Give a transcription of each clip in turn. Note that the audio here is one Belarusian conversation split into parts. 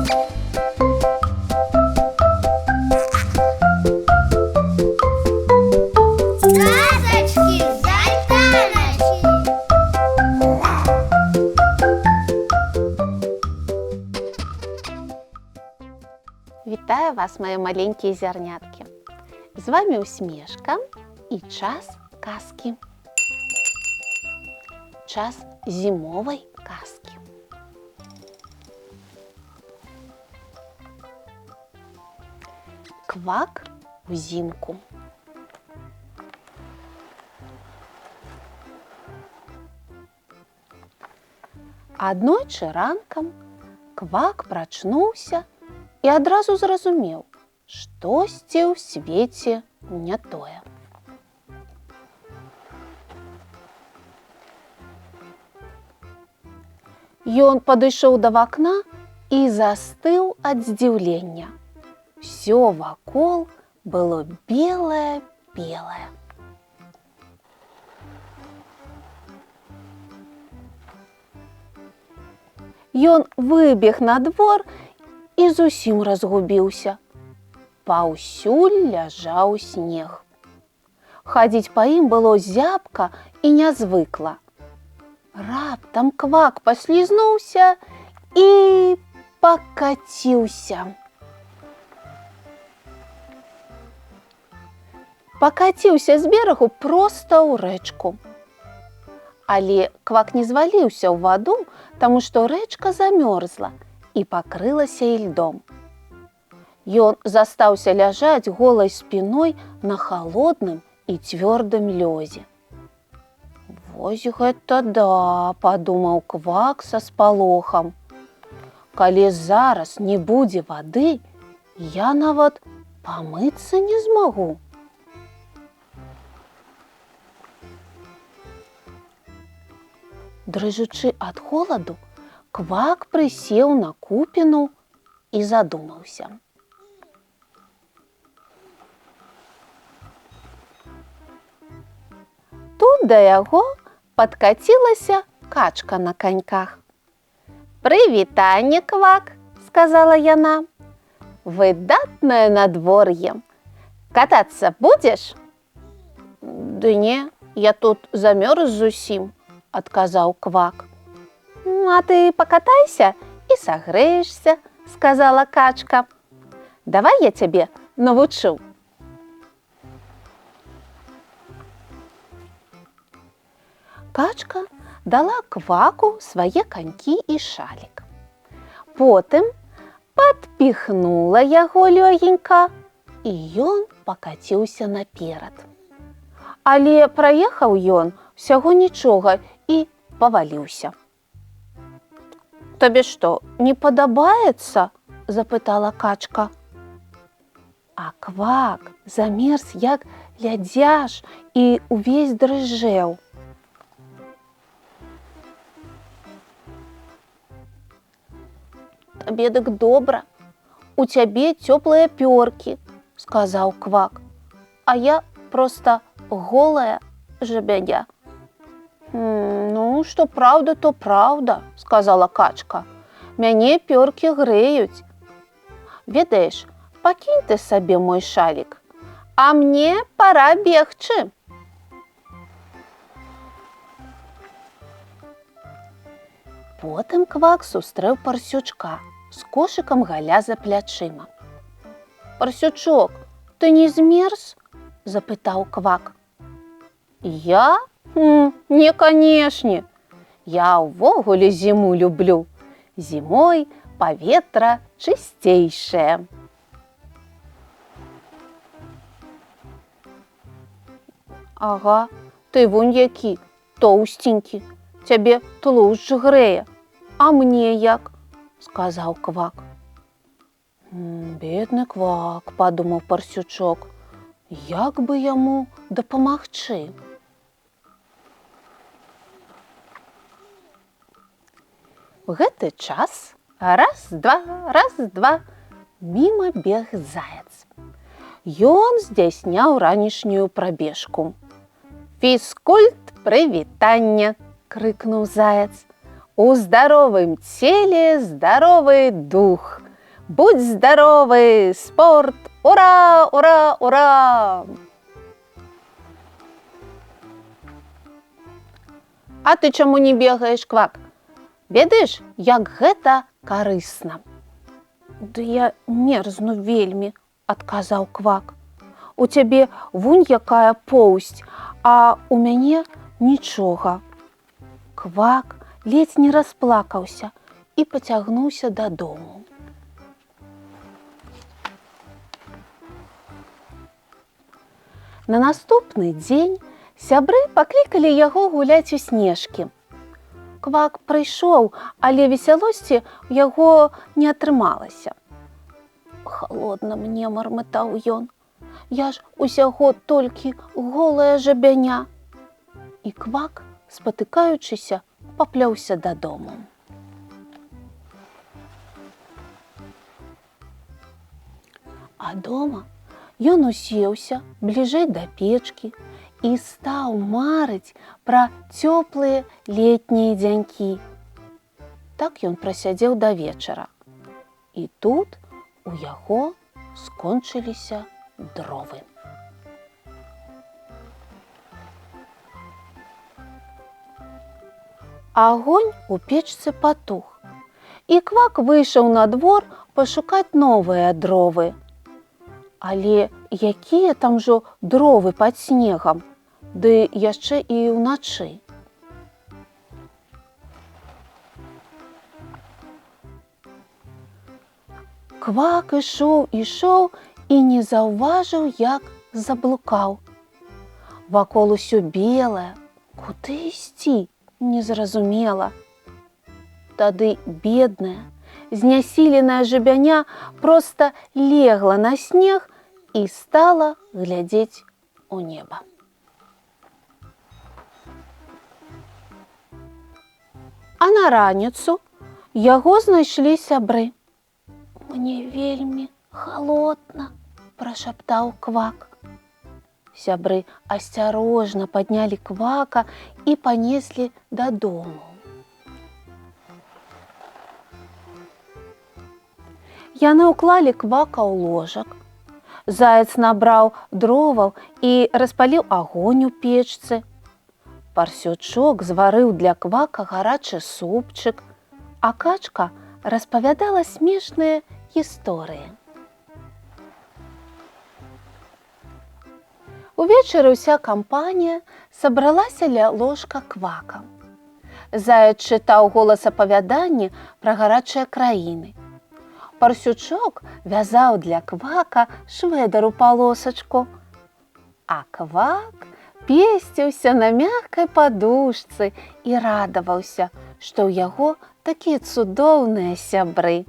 Сказочки з Альтаночки. Вітаю вас, мої маленькі зернятки. З вами Усмішка і час казки. Час зимової казки. Квак узимку. Аднойчы ранкам Квак прачнуўся і адразу зразумеў, штосьці ў свеце не тое. Ён падышоў да вакна і застыў ад здзіўлення. Усё вакол было белае-белае. Ён выбег на двор і зусім разгубіўся. Паўсюль ляжаў снег. Хадзіць па ім было зябка і нязвыкла. Раптам Квак паслізнуўся і пакаціўся. Пакаціўся з берагу проста ў рэчку. Але Квак не зваліўся ў ваду, таму што рэчка замёрзла і пакрылася ільдом. Ён застаўся ляжаць голай спіной на халодным і цвёрдым лёзе. «Вось гэта да!» – падумаў Квак са спалохам. «Калі зараз не будзе вады, я нават памыцца не змагу». Дрыжучы ад холаду, Квак прысеў на купіну і задумаўся. Тут да яго падкацілася качка на каньках. «Прывітанне, Квак!» – сказала яна. «Выдатнае надвор'е. Катацца будзеш?» «Ды не, я тут замёрз зусім», – адказаў Квак. «А ты пакатайся і сагрэешся», – сказала качка. «Давай я цябе навучу». Качка дала Кваку свае канькі і шалік. Потым падпіхнула яго лёгенька, і ён пакаціўся наперад. Але праехаў ён усяго нічога і паваліўся. «Табе што, не падабаецца?» – запытала качка. А Квак замерз, як лядзяш, і ўвесь дрыжэў. «Табе дык добра, у цябе цёплыя пёркі», – сказаў Квак, «а я проста голая жабядя». «Ну, што праўда, то праўда», – сказала качка. «Мяне пёркі грэюць. Ведаеш, пакінь ты сабе мой шалік, а мне пара бегчы». Потым Квак сустрэў парсючка з кошыкам галля за плячыма. «Парсючок, ты не змерз?» – запытаў Квак. «Я? Не, канешне. Я ўвогуле зіму люблю. Зімой паветра чысцейшае». «Ага, ты вунь які, тоўстенькі. Цябе тлушч грэе, а мне як?» – сказаў Квак. «Бедны Квак», – падумаў парсючок, – «як бы яму дапамагчы?» В гэты час раз-два, міма бег заяц. Ён здзяйсняў ранішнюю прабежку. «Фізкульт прывітання!» – крыкнуў заяц. «У здаровым целе здоровый дух. Будь здоровый, спорт! Ура, ура, ура! А ты чаму не бегаеш, Квак? Ведаеш, як гэта карысна? Ды я мерзну вельмі, адказаў Квак. У цябе вунь якая поўсць, а у мяне нічога. Квак ледзь не расплакаўся і пацягнуўся дадому. На наступны дзень сябры паклікалі яго гуляць у снежкі. Квак прыйшоў, але весялосці ў яго не атрымалася. «Халодна мне», – мармытаў ён, – «я ж усяго толькі голая жабяня». І Квак, спатыкаючыся, папляўся дадому. А дома ён усеўся бліжэй да печкі і стаў марыць пра цёплыя летнія дзянькі. Так ён прасядзеў да вечара. І тут у яго скончыліся дровы. Агонь у печцы патух, і Квак выйшаў на двор пашукаць новыя дровы. Але якія там жо дровы пад снегам, ды яшчэ і ўначы. Квак ішоў і не заўважыў, як заблукаў. Вакол усё белае, куды ісці, незразумела. Тады бедная, знясіленая жабяня проста легла на снег і стала глядзець у неба. А на раніцу яго знайшлі сябры. «Мне вельмі халодна», – прашаптаў Квак. Сябры асцярожна паднялі Квака і панеслі дадому. Яны ўклалі Квака ў ложак. Заяц набраў дроваў і распаліў агонь у печцы. Парсючок зварыў для Квака гарачы супчык, а качка распавядала смешныя гісторыі. Увечары ўся кампанія сабралася ля ложка Квака. Заяц чытаў голас апавяданні пра гарачыя краіны. Парсючок вязаў для Квака швэдару палосачку, а Квак песціўся на мяккай падушцы і радаваўся, што ў яго такія цудоўныя сябры.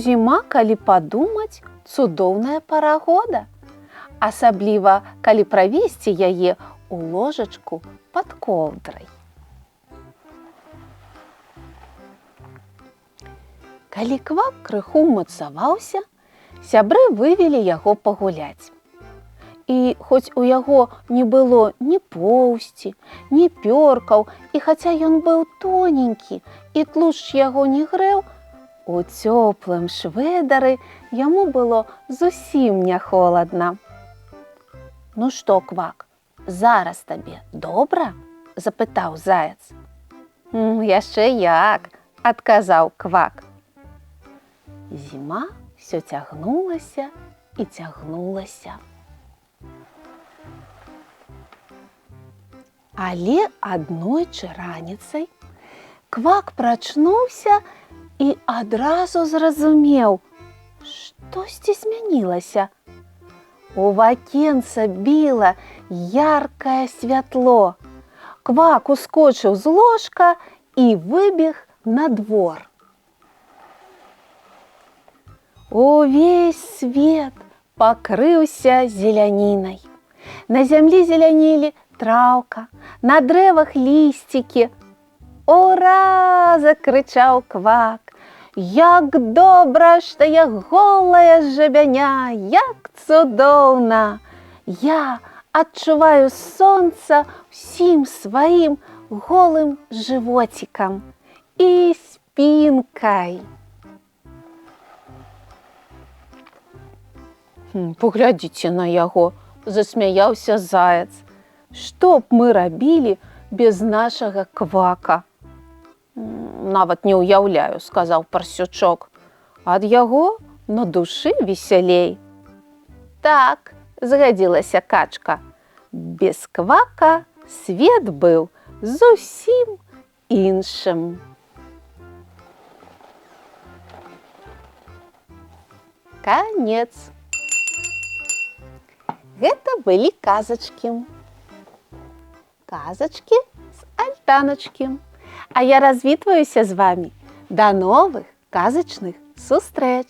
Зіма, калі падумаць, цудоўная пара года, асабліва, калі правесці яе ў ложачку пад коўдрай. Калі Квак крыху ўмацаваўся, сябры вывелі яго пагуляць. І хоць у яго не было ні поўсці, ні пёркаў, і хаця ён быў тоненькі і тлушч яго не грэў, у цёплым швэдары яму было зусім не холадна. «Ну што, Квак, зараз табе добра?» – запытаў заяц. «Яшчэ як!» – адказаў Квак. Зіма ўсё цягнулася і цягнулася. Але аднойчы раніцай Квак прачнуўся і адразу зразумеў, штосьці змянілася. У вакенца біла яркае святло. Квак ускочыў з ложка і выбег на двор. Увесь свет пакрыўся зелянінай. На зямлі зелянелі траўка, на дрэвах лісцікі. «Ура!» – закрычаў Квак. «Як добра, што я голая жабяня, як цудоўна! Я адчуваю сонца ўсім сваім голым жывоцікам і спінкай». Поглядзіце на яго, засмяяўся заяц. Што б мы рабілі без нашага квака? Нават не ўяўляю, сказаў парсючок. Ад яго на душы весялей. Так, згадзілася качка. Без квака свет быў зусім іншым. Канец. Гэта былі казачкі. Казачкі з альтаначкі. А я развітваюся з вами. До новых казачных сустрэч!